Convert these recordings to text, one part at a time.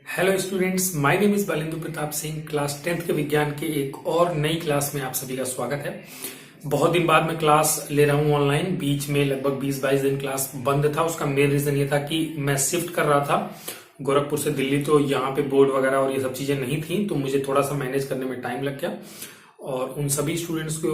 Hello students, my name is Balendra Pratap Singh. Class 10th के विज्ञान के एक और नई क्लास में आप सभी का स्वागत है। बहुत दिन बाद मैं क्लास ले रहा हूं ऑनलाइन। बीच में लगभग 20-22 दिन क्लास बंद था। उसका मेन रीजन ये था कि मैं शिफ्ट कर रहा था गोरखपुर से दिल्ली, तो यहाँ पे बोर्ड वगैरह और ये सब चीजें नहीं थी, तो मुझे थोड़ा सा मैनेज करने में टाइम लग गया। और उन सभी स्टूडेंट्स को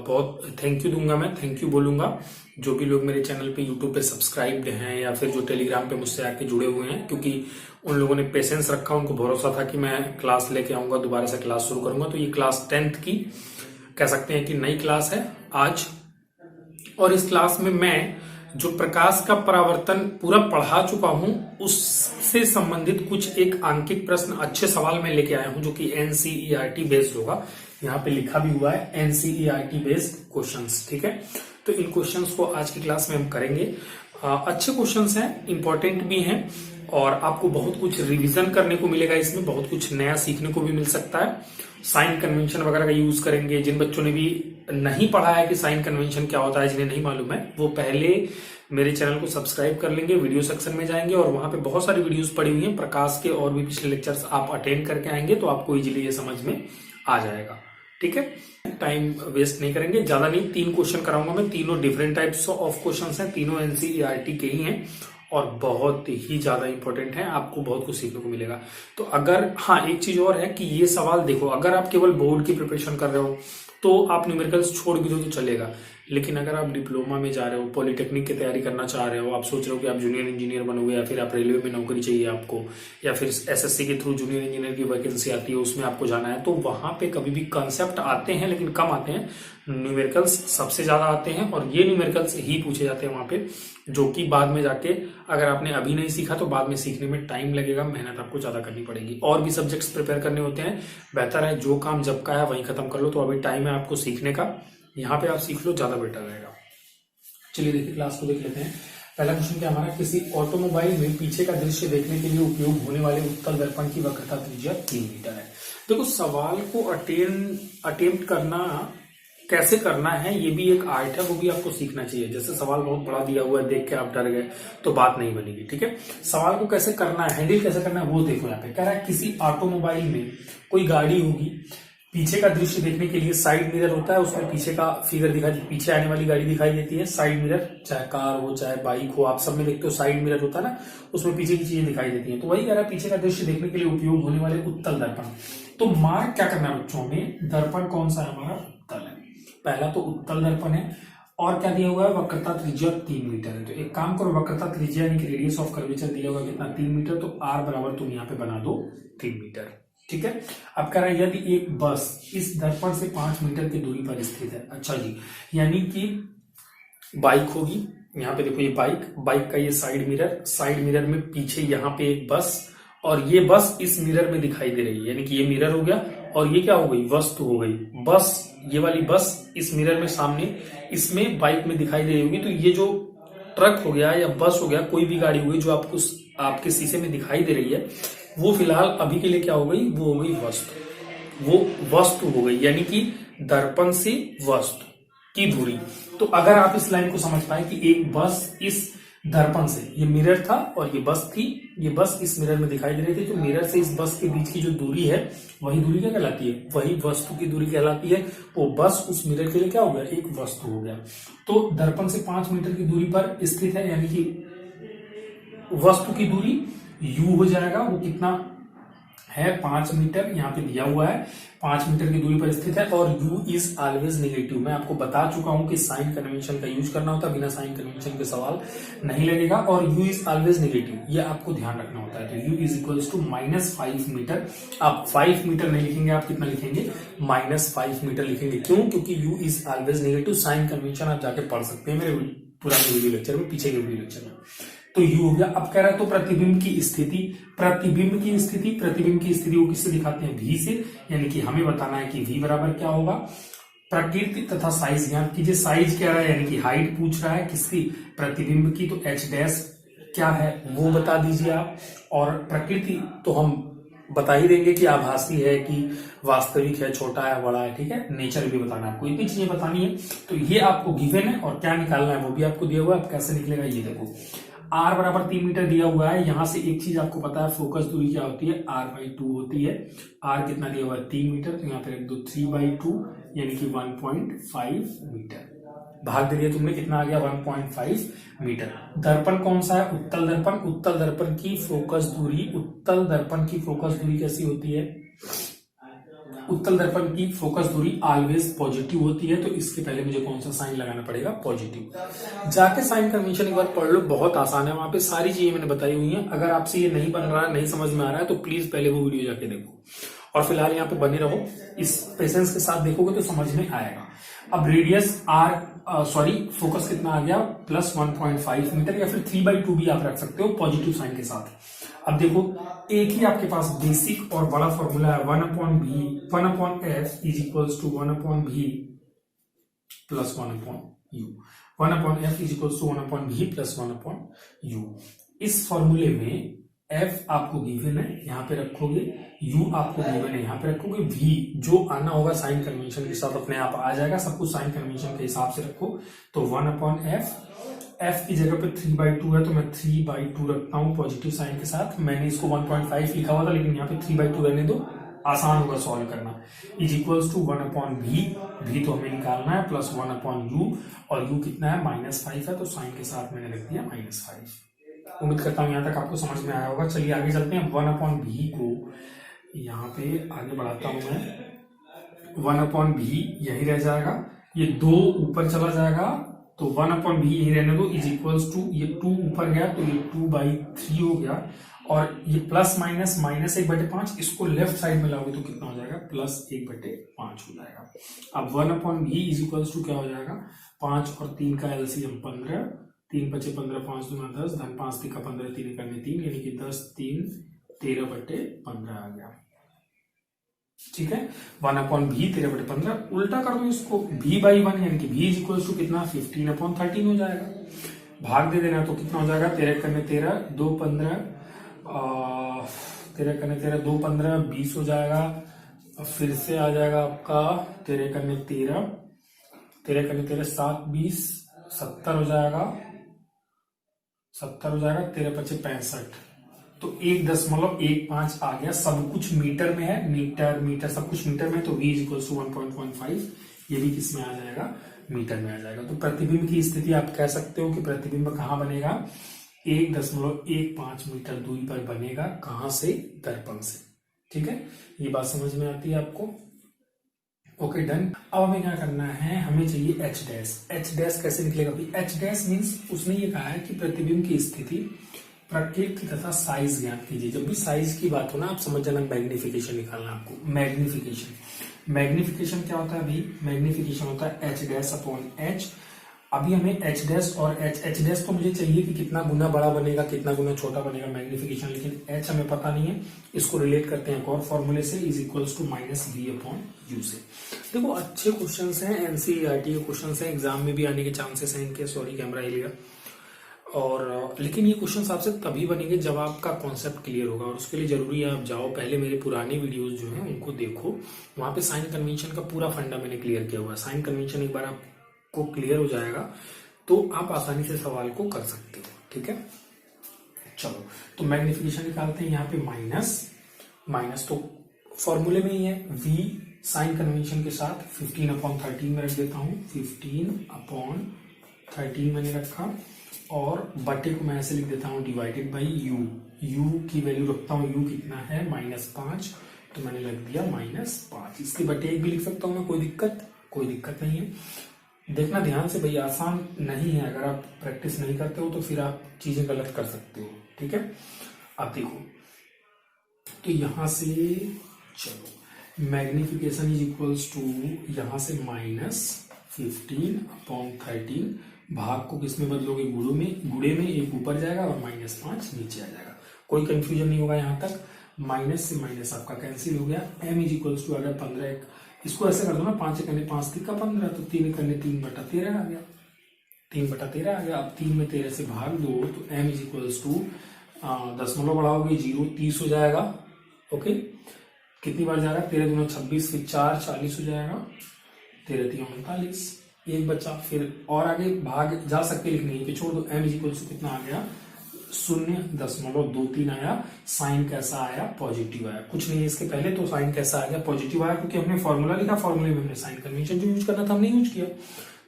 बहुत थैंक यू दूंगा, मैं थैंक यू बोलूंगा जो भी लोग मेरे चैनल पे यूट्यूब पे सब्सक्राइब्ड हैं या फिर जो टेलीग्राम पे मुझसे आके जुड़े हुए हैं, क्योंकि उन लोगों ने पेशेंस रखा, उनको भरोसा था कि मैं क्लास लेके आऊंगा, दोबारा से क्लास शुरू करूंगा। तो ये क्लास 10th की कह सकते हैं कि नई क्लास है आज। और इस क्लास में मैं जो प्रकाश का परावर्तन पूरा पढ़ा चुका हूं, उससे संबंधित कुछ एक आंकिक प्रश्न, अच्छे सवाल मैं लेके आया हूं जो कि एनसीईआरटी बेस्ड होगा। यहाँ पे लिखा भी हुआ है एनसीईआरटी बेस्ड क्वेश्चंस, ठीक है। तो इन क्वेश्चंस को आज की क्लास में हम करेंगे। अच्छे क्वेश्चंस हैं, इंपॉर्टेंट भी हैं और आपको बहुत कुछ रिवीजन करने को मिलेगा। इसमें बहुत कुछ नया सीखने को भी मिल सकता है। साइन कन्वेंशन वगैरह का यूज करेंगे। जिन बच्चों ने भी नहीं पढ़ा है कि साइन कन्वेंशन क्या होता है, जिन्हें नहीं मालूम है, वो पहले मेरे चैनल को सब्सक्राइब कर लेंगे, वीडियो सेक्शन में जाएंगे और वहां पे बहुत सारी वीडियोस पड़ी हुई हैं प्रकाश के, और भी पिछले लेक्चर्स आप अटेंड करके आएंगे तो आपको इजीली ये समझ में आ जाएगा, ठीक है। टाइम वेस्ट नहीं करेंगे, ज्यादा नहीं, 3 क्वेश्चन कराऊंगा मैं। तीनों डिफरेंट टाइप्स ऑफ क्वेश्चंस हैं, तीनों एनसीईआरटी के ही हैं और बहुत ही ज्यादा इंपॉर्टेंट है। आपको बहुत कुछ सीखने को मिलेगा। तो अगर एक चीज और है कि ये सवाल देखो, अगर आप केवल बोर्ड की प्रिपरेशन कर रहे हो तो आप न्यूमेरिकल्स छोड़ भी दो तो चलेगा, लेकिन अगर आप डिप्लोमा में जा रहे हो, पॉलिटेक्निक की तैयारी करना चाह रहे हो, आप सोच रहे हो कि आप जूनियर इंजीनियर बनोगे या फिर आप रेलवे में नौकरी चाहिए आपको, या फिर एसएससी के थ्रू जूनियर इंजीनियर की वैकेंसी आती है, उसमें आपको जाना है, तो वहां पे कभी भी कंसेप्ट आते हैं लेकिन कम आते हैं। न्यूमेरिकल्स सबसे ज्यादा आते हैं और ये न्यूमेरिकल्स ही पूछे जाते हैं वहां पे, जो कि बाद में जाके अगर आपने अभी नहीं सीखा तो बाद में सीखने में टाइम लगेगा, मेहनत आपको ज्यादा करनी पड़ेगी। और भी सब्जेक्ट्स प्रिपेयर करने होते हैं, बेहतर है जो काम जब का है वही खत्म कर लो। तो अभी टाइम है आपको सीखने का, यहाँ पे आप सीख लो, ज्यादा बेटर रहेगा। चलिए देखिए, क्लास को देख लेते हैं। पहला क्वेश्चन क्या हमारा, किसी ऑटोमोबाइल में पीछे का दृश्य देखने के लिए उपयोग होने वाले उत्तल दर्पण की वक्रता त्रिज्या 3 मीटर है। देखो, सवाल को अटेम्प्ट करना कैसे करना है, ये भी एक आर्ट है, वो भी आपको सीखना चाहिए। जैसे सवाल बहुत बड़ा दिया हुआ है, देख के आप डर गए तो बात नहीं बनेगी, ठीक है। सवाल को कैसे करना है, हैंडल कैसे करना है, वो देखो। यहाँ पे कह रहा है किसी ऑटोमोबाइल में कोई गाड़ी होगी, पीछे का दृश्य देखने के लिए साइड मिरर होता है, उसमें पीछे का फिगर दिखाई, पीछे आने वाली गाड़ी दिखाई देती है। साइड मिरर, चाहे कार हो चाहे बाइक हो, आप सब में देखते हो साइड मिरर होता है ना, उसमें पीछे की चीजें दिखाई देती है। तो वही कह रहा है पीछे का दृश्य देखने के लिए उपयोग होने वाले उत्तल दर्पण। तो मार्क क्या करना है बच्चों में, दर्पण कौन सा है हमारा, उत्तल है। पहला तो उत्तल दर्पण है, और क्या दिया हुआ है, वक्रता त्रिज्या 3 मीटर है। तो एक काम करो, वक्रता त्रिज्या यानी कि रेडियस ऑफ कर्वेचर दिया हुआ कितना, 3 मीटर, तो आर बराबर तुम यहाँ पे बना दो 3 मीटर, ठीक है। अब कह रहा है यदि एक बस इस दर्पण से 5 मीटर की दूरी पर स्थित है। अच्छा जी, यानी कि बाइक होगी, यहाँ पे देखो ये बाइक का ये साइड मिरर में पीछे यहाँ पे एक बस, और ये बस इस मिरर में दिखाई दे रही है, यानी कि ये मिरर हो गया और ये क्या हो गई, वस्तु हो गई। बस, ये वाली बस इस मिरर में सामने, इसमें बाइक में दिखाई दे रही होगी। तो ये जो ट्रक हो गया या बस हो गया, कोई भी गाड़ी हो गई जो आपको आपके शीशे में दिखाई दे रही है, वो फिलहाल अभी के लिए क्या हो गई, वो हो गई वस्तु, वो वस्तु हो गई, यानी कि दर्पण से वस्तु की दूरी। तो अगर आप इस लाइन को समझ पाए कि एक बस इस दर्पण से, ये मिरर था और ये बस थी, ये बस इस मिरर में दिखाई दे रही थी, तो मिरर से इस बस के बीच की जो दूरी है, वही दूरी क्या कहलाती है, वही वस्तु की दूरी कहलाती है। वो बस उस मिरर के लिए क्या हो गया, एक वस्तु हो गया। तो दर्पण से 5 मीटर की दूरी पर स्थित है, यानी कि वस्तु की दूरी u हो जाएगा। वो कितना है, 5 मीटर, यहाँ पे दिया हुआ है 5 मीटर की दूरी पर स्थित है। और u इज ऑलवेज नेगेटिव। मैं आपको बता चुका हूं कि साइन कन्वेंशन का यूज करना होता है, बिना साइन कन्वेंशन के सवाल नहीं लगेगा। और u इज ऑलवेज नेगेटिव, ये आपको ध्यान रखना होता है। तो u is equals to -5 metre. आप 5 मीटर नहीं लिखेंगे, आप कितना लिखेंगे, -5 मीटर लिखेंगे। क्यों, क्योंकि u is always negative. Sign convention आप जाके पढ़ सकते हैं मेरे पुराने वीडियो लेक्चर में, पीछे के वीडियो लेक्चर में। तो u हो गया। अब कह रहा है तो प्रतिबिंब की स्थिति वो किससे दिखाते हैं, v से, यानी कि हमें बताना है कि v बराबर क्या होगा, प्रकृति तथा साइज ज्ञात कीजिए। साइज क्या है, यानी कि हाइट पूछ रहा है किसकी, प्रतिबिंब की, तो h डैश क्या है वो बता दीजिए आप। और प्रकृति तो हम बता ही देंगे कि आभासी है कि वास्तविक है, छोटा है, बड़ा है, ठीक है। नेचर भी बताना है आपको, इतनी चीजें बतानी है। तो ये आपको गिवन है और क्या निकालना है वो भी आपको दिया हुआ है। अब कैसे निकलेगा ये देखो। r बराबर 3 मीटर दिया हुआ है। यहां से एक चीज आपको पता है, फोकस दूरी क्या होती है, r/2 होती है। r कितना दिया हुआ है, 3 मीटर, तो यहाँ पे रख दो 3/2 यानी कि 1.5 मीटर। भाग दे दिया तुमने, कितना आ गया 1.5 मीटर। दर्पण कौन सा है, उत्तल दर्पण। उत्तल दर्पण की फोकस दूरी, उत्तल दर्पण की फोकस दूरी कैसी होती है, उत्तल दर्पण की फोकस दूरी ऑलवेज पॉजिटिव होती है। तो इसके पहले मुझे कौन सा साइन लगाना पड़ेगा, पॉजिटिव। जाके साइन कन्वेंशन एक बार पढ़ लो, बहुत आसान है, वहां पे सारी चीजें मैंने बताई हुई हैं। अगर आपसे ये नहीं बन रहा है, नहीं समझ में आ रहा है, तो प्लीज पहले वो वीडियो जाके देखो, और फिलहाल यहाँ पे बने रहो। इस पेशेंस के साथ देखोगे तो समझ में आएगा। अब रेडियस फोकस कितना आ गया, प्लस 1.5 मीटर, या फिर 3/2 भी आप रख सकते हो पॉजिटिव साइन के साथ। अब देखो, एक ही आपके पास बेसिक और बड़ा फॉर्मूला है, 1/f is equals to 1/v plus 1/u। 1/f is equals to 1/v plus 1/u। इस फॉर्मूले में f आपको गिवन है, यहाँ पे रखोगे, u आपको गिवन है, यहाँ पे रखोगे, v जो आना होगा साइन कन्वेंशन के साथ अपने आप आ जाएगा। सब कुछ साइन कन्वेंशन के हिसाब से रखो। तो 1/f, f की जगह पे 3/2 है, तो मैं 3/2 रखता हूँ पॉजिटिव साइन के साथ। मैंने इसको 1.5 लिखा हुआ था, लेकिन यहाँ पे 3/2 रहने दो, आसान होगा सॉल्व करना। Is equals to 1/v, v तो हमें निकालना है, प्लस 1/u, और u कितना है, -5 है, तो साइन के साथ मैंने रख दिया -5। उम्मीद करता हूं यहां तक आपको समझ में आया होगा। चलिए आगे चलते हैं। 1/v को यहाँ पे आगे बढ़ाता हूं मैं। 1/v यही रह जाएगा, ये 2 ऊपर चला जाएगा, तो 1/v यही रहने दो। इज इक्वल्स टू, ये 2 ऊपर गया तो ये 2/3 हो गया, और ये प्लस माइनस -1/5, इसको लेफ्ट साइड में लाओगे तो कितना हो जाएगा, प्लस 1/5 हो जाएगा। अब 1/v इज इक्वल्स टू क्या हो जाएगा, 5 और 3 का एलसीएम 15, 3 × 5 = 15, 5 × 2 = 10, धन 5 × 15, 3 × 3, यानी कि 10, 3, 13/15 आ गया। ठीक है, 1/v 13/15। उल्टा कर दो इसको, v/1 यानी कि v इज इक्वल टू कितना, 15/13 हो जाएगा। भाग दे देना, तो कितना हो जाएगा, 13 × 13, 2 15, 13 × 13, 2 15, 20 हो जाएगा। फिर से आ जाएगा आपका 13 × 13, 13 × 13, 7 20, 70 हो जाएगा, 70 हो जाएगा। 13 × 5 = 65, तो 1.15 आ गया। सब कुछ मीटर में है, मीटर सब कुछ मीटर में, तो v इज इक्वल टू 1.15, ये भी किस में आ जाएगा, मीटर में आ जाएगा। तो प्रतिबिंब की स्थिति आप कह सकते हो कि प्रतिबिंब कहाँ बनेगा, 1.15 मीटर दूरी पर बनेगा। कहां से, दर्पण से। ठीक है, ये बात समझ में आती है आपको। Okay done. अब हमें क्या करना है, हमें चाहिए h डैश। h डैश कैसे निकलेगा भाई, h डैश मीन्स उसने ये कहा है कि प्रतिबिंब की स्थिति, प्रकृति तथा साइज ज्ञात कीजिए। जब भी साइज की बात हो ना, आप समझ जाना मैग्निफिकेशन निकालना आपको। मैग्निफिकेशन क्या होता है भाई, मैग्निफिकेशन होता है h डैश अपॉन h। अभी हमें h डैश और h डैश तो मुझे चाहिए कि कितना गुना बड़ा बनेगा, कितना गुना छोटा बनेगा मैग्निफिकेशन, लेकिन h हमें पता नहीं है। इसको रिलेट करते हैं एक और फॉर्मूले से, इज इक्वल्स टू -v/u से। देखो अच्छे क्वेश्चंस हैं, एनसीईआरटी के क्वेश्चंस हैं, एग्जाम में भी आने के चांसेस हैं इनके। सॉरी कैमरा हिल और लेकिन ये क्वेश्चंस आपसे तभी बनेंगे जब आपका कॉन्सेप्ट क्लियर होगा, और उसके लिए जरूरी है आप जाओ पहले मेरे पुराने वीडियोस जो हैं उनको देखो। वहां पे साइन कन्वेंशन का पूरा फंडा मैंने क्लियर किया हुआ है। साइन कन्वेंशन एक बार आपको क्लियर हो जाएगा तो आप आसानी से सवाल को कर सकते हो। ठीक है, चलो तो मैग्निफिकेशन निकालते हैं। यहाँ पे माइनस तो फॉर्मूले में ही है, v साइन कन्वेंशन के साथ 15/13 में रख देता हूँ। 15/13 मैंने रखा, और बटे को मैं ऐसे लिख देता हूँ डिवाइडेड बाई u। u की वैल्यू रखता हूँ, u कितना है, -5, तो मैंने लग दिया -5। इसके बटे 1 भी लिख सकता हूँ मैं, कोई दिक्कत नहीं है। देखना ध्यान से भाई, आसान नहीं है। अगर आप प्रैक्टिस नहीं करते हो तो फिर आप चीजें गलत कर सकते हो। ठीक है, अब देखो तो यहां से चलो मैग्निफिकेशन इज इक्वल्स टू, यहां से -15/13, भाग को किस में बदलोगे, गुणे में 1 ऊपर जाएगा और -5 नीचे आ जाएगा। कोई कंफ्यूजन नहीं होगा यहाँ तक। माइनस से माइनस आपका कैंसिल हो गया। m इज इक्वल्स टू आ गया 15। इसको ऐसे कर दो ना, 5 × 5 = 15, तो 3 × 3/13 आ गया, 3/13 आ गया। अब 3 में 13 से भाग दो, तो m इज इक्वल्स टू, दशमलव बढ़ाओगे 0, 30 हो जाएगा। ओके, कितनी बार जा रहा है, 13 × 26, फिर 4 40 हो जाएगा, 13 × 3 = 39, एक बच्चा। फिर और आगे भाग जा सकते लेकिन यहीं पे छोड़ दो। m इज इक्वल्स टू कितना आ गया, 0.23 आया, साइन कैसा आया, पॉजिटिव आया। कुछ नहीं है इसके पहले, तो साइन कैसा आ गया, पॉजिटिव आया, क्योंकि हमने फॉर्मूला लिखा, फॉर्मूले में हमने साइन कन्वेंशन जो यूज करना था हमने यूज किया,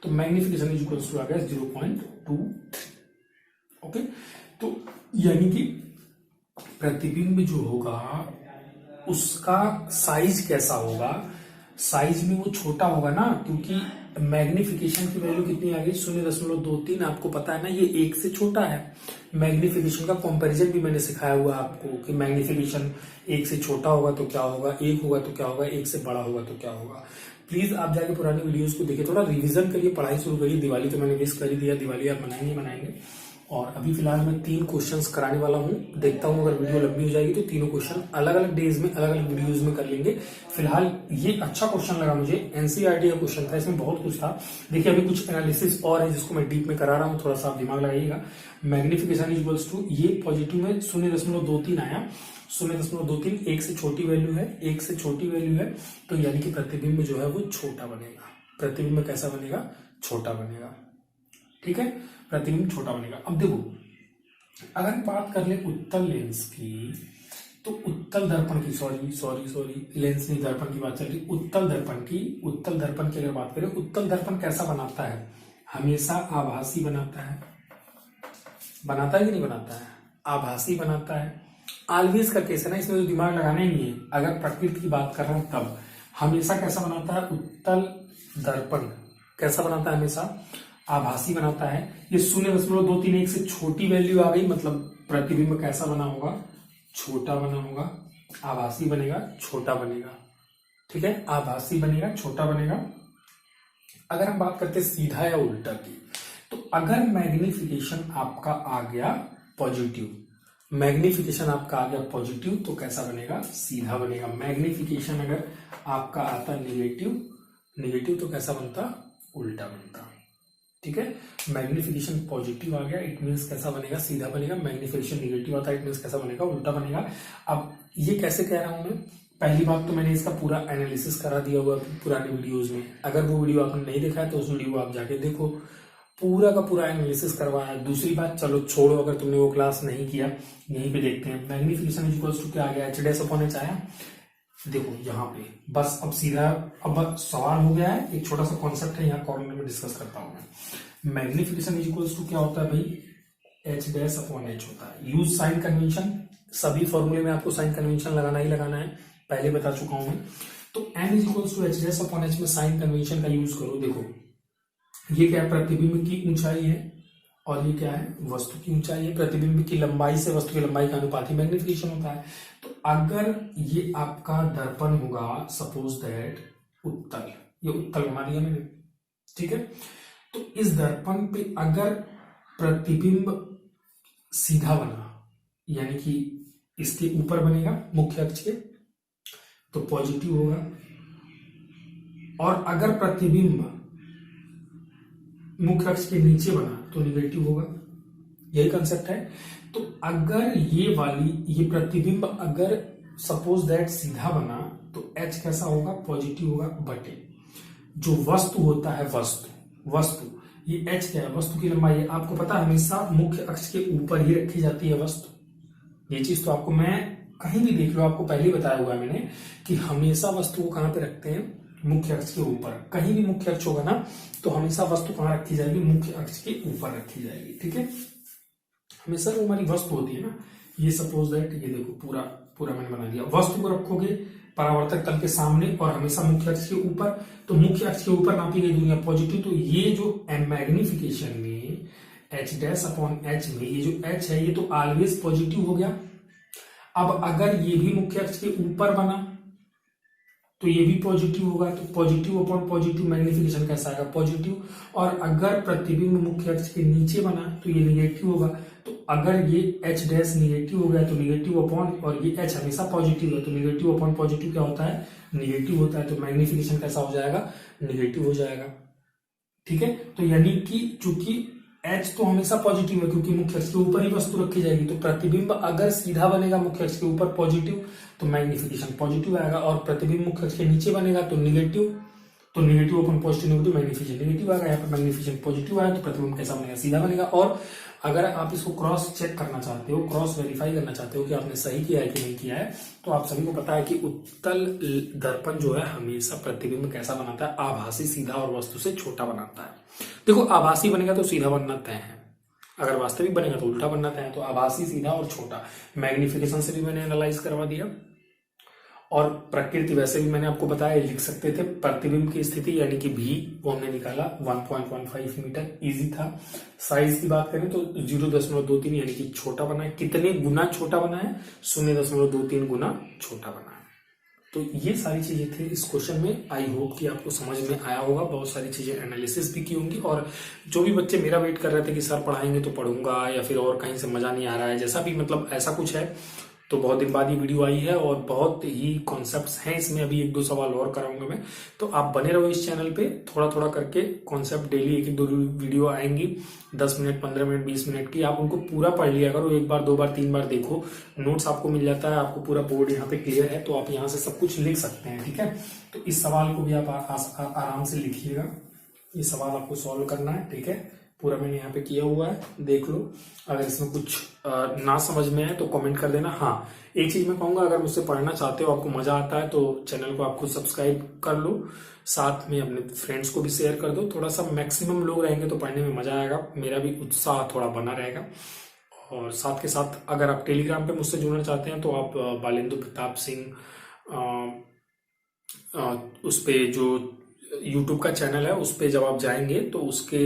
तो मैग्निफिकेशन इज इक्वल टू आ गया 0.23। ओके, तो यानी कि प्रतिबिंब जो होगा उसका साइज कैसा होगा, साइज में वो छोटा होगा ना, क्योंकि मैग्निफिकेशन की वैल्यू कितनी आ गई 0.23। आपको पता है ना ये 1 से छोटा है। मैग्निफिकेशन का कंपैरिजन भी मैंने सिखाया हुआ है आपको कि मैग्निफिकेशन 1 से छोटा होगा तो क्या होगा, 1 होगा तो क्या होगा, 1 से बड़ा होगा तो क्या होगा। प्लीज आप जाके पुरानी वीडियोस को देखिए, थोड़ा रिवीजन करिए, पढ़ाई शुरू करिए। दिवाली तो मैंने विश कर ही दिया, दिवाली आप मनाएंगे। और अभी फिलहाल मैं 3 क्वेश्चंस कराने वाला हूं, देखता हूं अगर वीडियो लंबी हो जाएगी तो तीनों क्वेश्चन अलग अलग डेज में अलग अलग वीडियोज में कर लेंगे। फिलहाल ये अच्छा क्वेश्चन लगा मुझे, एनसीईआरटी का क्वेश्चन था, इसमें बहुत कुछ था। देखिए अभी कुछ एनालिसिस और है जिसको मैं डीप में करा रहा हूं, थोड़ा सा आप दिमाग लगाइएगा। मैग्निफिकेशन इज इक्वल्स टू, ये पॉजिटिव में 0.23 आया, 0.23 1 से छोटी वैल्यू है, 1 से छोटी वैल्यू है, तो यानी कि प्रतिबिंब जो है वो छोटा बनेगा। प्रतिबिंब कैसा बनेगा, छोटा बनेगा। ठीक है, प्रतिबिंब छोटा बनेगा। अब देखो अगर बात कर ले उत्तल लेंस की, तो उत्तल दर्पण की, सॉरी लेंस नहीं दर्पण की बात चल रही, उत्तल दर्पण की अगर बात करें, उत्तल दर्पण कैसा बनाता है, हमेशा आभासी बनाता है कि नहीं बनाता है, आभासी बनाता है। ऑलवेज का केस है ना, इसमें तो दिमाग लगाना ही नहीं है। अगर प्रकृति की बात कर रहे हैं तब हमेशा कैसा बनाता है, उत्तल दर्पण कैसा बनाता है, हमेशा आभासी बनाता है। ये 0.23 से छोटी वैल्यू आ गई, मतलब प्रतिबिंब कैसा बना होगा, छोटा बना होगा, आभासी बनेगा, छोटा बनेगा। ठीक है, आभासी बनेगा, छोटा बनेगा। अगर हम बात करते हैं सीधा या उल्टा की, तो अगर मैग्निफिकेशन आपका आ गया पॉजिटिव, तो कैसा बनेगा, सीधा बनेगा। मैग्निफिकेशन अगर आपका आता नेगेटिव तो कैसा बनता, उल्टा बनता। ठीक है, मैग्निफिकेशन पॉजिटिव आ गया, इट मींस कैसा बनेगा, सीधा बनेगा। मैग्निफिकेशन नेगेटिव आता है, इट मींस कैसा बनेगा, उल्टा बनेगा। अब ये कैसे कह रहा हूं मैं, पहली बात तो मैंने इसका पूरा एनालिसिस करा दिया हुआ पुराने वीडियोज में। अगर वो वीडियो आपने नहीं देखा है तो उस वीडियो को आप जाके देखो, पूरा का पूरा एनालिसिस करवाया। दूसरी बात चलो छोड़ो, अगर तुमने वो क्लास नहीं किया, यहीं पे देखते हैं। मैग्निफिकेशन इज इक्वल्स टू क्या आ गया, h' आया। देखो यहाँ पे बस अब सीधा, अब सवाल हो गया है, एक छोटा सा कॉन्सेप्ट है यहाँ कॉर्नर में डिस्कस करता हूं मैं। मैग्निफिकेशन इज इक्वल्स टू क्या होता है भाई, h' होता है। यूज साइन कन्वेंशन, सभी फॉर्मूले में आपको साइन कन्वेंशन लगाना ही लगाना है, पहले बता चुका हूं मैं। तो m is equals to h' में साइन कन्वेंशन का यूज करो। देखो ये क्या है, प्रतिबिंब की ऊंचाई है, और ये क्या है, वस्तु की ऊंचाई है। प्रतिबिंब की लंबाई से वस्तु की लंबाई का अनुपात ही मैग्निफिकेशन होता है। तो अगर ये आपका दर्पण होगा, सपोज दैट उत्तल, ये उत्तल बना दिया मैंने, ठीक है। तो इस दर्पण पे अगर प्रतिबिंब सीधा बना, यानी कि इसके ऊपर बनेगा मुख्य अक्ष के, तो पॉजिटिव होगा। और अगर प्रतिबिंब मुख्य अक्ष के नीचे बना तो निगेटिव होगा। यही कंसेप्ट है। तो अगर ये प्रतिबिंब अगर सपोज दैट सीधा बना तो h कैसा होगा, पॉजिटिव होगा, बटे जो वस्तु होता है, वस्तु ये h क्या है, वस्तु की लंबाई है। आपको पता है हमेशा मुख्य अक्ष के ऊपर ही रखी जाती है वस्तु। ये चीज तो आपको मैं कहीं भी देख लो, आपको पहले ही बताया हुआ है मैंने कि हमेशा वस्तु को कहां पे रखते हैं, मुख्य अक्ष के ऊपर। कहीं भी मुख्य अक्ष होगा ना तो हमेशा वस्तु कहां रखी जाएगी, मुख्य अक्ष के ऊपर रखी जाएगी। ठीक है, हमेशा जो हमारी वस्तु होती है ना, ये सपोज दैट ये देखो पूरा मैंने बना दिया, वस्तु को रखोगे परावर्तक तल के सामने और हमेशा मुख्य अक्ष के ऊपर। तो मुख्य अक्ष के ऊपर नापी गई दूरी पॉजिटिव, तो ये जो मैग्निफिकेशन में h' में ये जो h है ये तो ऑलवेज पॉजिटिव हो गया। अब अगर ये भी मुख्य अक्ष के ऊपर बना तो ये भी पॉजिटिव होगा, तो पॉजिटिव अपॉन पॉजिटिव मैग्निफिकेशन कैसा आएगा, पॉजिटिव। और अगर प्रतिबिंब मुख्य अक्ष के नीचे बना तो ये निगेटिव होगा। तो अगर ये h' निगेटिव हो गया तो निगेटिव अपॉन, और ये h हमेशा पॉजिटिव है तो निगेटिव अपॉन पॉजिटिव क्या होता है, निगेटिव होता है। तो मैग्निफिकेशन कैसा हो जाएगा, निगेटिव हो जाएगा। ठीक है, तो यानी कि चूंकि h तो हमेशा पॉजिटिव है क्योंकि मुख्य अक्ष के ऊपर ही वस्तु रखी जाएगी, तो प्रतिबिंब अगर सीधा बनेगा मुख्य अक्ष के ऊपर पॉजिटिव तो मैग्निफिकेशन पॉजिटिव आएगा, और प्रतिबिंब मुख्य अक्ष के नीचे बनेगा तो negative upon positive, negative magnification negative आएगा। यहाँ पर मैग्निफिकेशन पॉजिटिव आया तो प्रतिबिंब कैसा बनेगा, सीधा बनेगा। और अगर आप इसको क्रॉस चेक करना चाहते हो, क्रॉस वेरीफाई करना चाहते हो कि आपने सही किया है कि नहीं किया है, तो आप सभी को पता है कि उत्तल दर्पण जो है हमेशा प्रतिबिंब कैसा बनाता है, आभासी, सीधा और वस्तु से छोटा बनाता है। देखो आभासी बनेगा तो सीधा बनना तय है, अगर वास्तविक बनेगा तो उल्टा बनना तय है। तो आभासी, सीधा और छोटा, मैग्निफिकेशन से भी मैंने एनालाइज करवा दिया। और प्रकृति वैसे भी मैंने आपको बताया, लिख सकते थे प्रतिबिंब की स्थिति यानी कि भी, वो हमने निकाला 1.15 मीटर, इजी था। साइज की बात करें तो 0.23 यानी कि छोटा बना है। कितने गुना छोटा बना है? 0.23 गुना छोटा बना है। तो ये सारी चीजें थी इस क्वेश्चन में। आई होप कि आपको समझ में आया होगा, बहुत सारी चीजें एनालिसिस भी की होंगी। और जो भी बच्चे मेरा वेट कर रहे थे कि सर पढ़ाएंगे तो पढ़ूंगा या फिर और कहीं से मजा नहीं आ रहा है, जैसा भी मतलब ऐसा कुछ है, तो बहुत दिन बाद ये वीडियो आई है और बहुत ही कॉन्सेप्ट्स हैं इसमें। अभी 1-2 सवाल और कराऊंगा मैं, तो आप बने रहो इस चैनल पे। थोड़ा थोड़ा करके कॉन्सेप्ट डेली 1-2 वीडियो आएंगी, 10 मिनट, 15 मिनट, 20 मिनट की। आप उनको पूरा पढ़ लिया करो, 1 बार, 2 बार, 3 बार देखो, नोट्स आपको मिल जाता है। आपको पूरा बोर्ड यहाँ पे क्लियर है, तो आप यहाँ से सब कुछ लिख सकते हैं, ठीक है। तो इस सवाल को भी आप आराम से लिखिएगा, ये सवाल आपको सॉल्व करना है, ठीक है। पूरा मैंने यहाँ पे किया हुआ है, देख लो। अगर इसमें कुछ ना समझ में आए तो कमेंट कर देना। हाँ, एक चीज मैं कहूंगा, अगर मुझसे पढ़ना चाहते हो, आपको मजा आता है, तो चैनल को आपको सब्सक्राइब कर लो, साथ में अपने फ्रेंड्स को भी शेयर कर दो। थोड़ा सा मैक्सिमम लोग रहेंगे तो पढ़ने में मजा आएगा, मेरा भी उत्साह थोड़ा बना रहेगा। और साथ के साथ अगर आप टेलीग्राम पे मुझसे जुड़ना चाहते हैं तो आप बालेंदु प्रताप सिंह उस पे जो यूट्यूब का चैनल है, उस पे जब आप जाएंगे तो उसके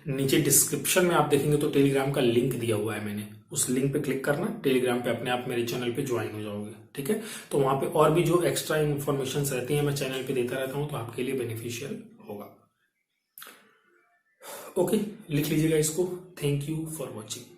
नीचे डिस्क्रिप्शन में आप देखेंगे तो टेलीग्राम का लिंक दिया हुआ है मैंने, उस लिंक पे क्लिक करना, टेलीग्राम पे अपने आप मेरे चैनल पे ज्वाइन हो जाओगे, ठीक है। तो वहां पे और भी जो एक्स्ट्रा इन्फॉर्मेशन रहती है मैं चैनल पे देता रहता हूं, तो आपके लिए बेनिफिशियल होगा। ओके, लिख लीजिएगा इसको। Thank you for watching.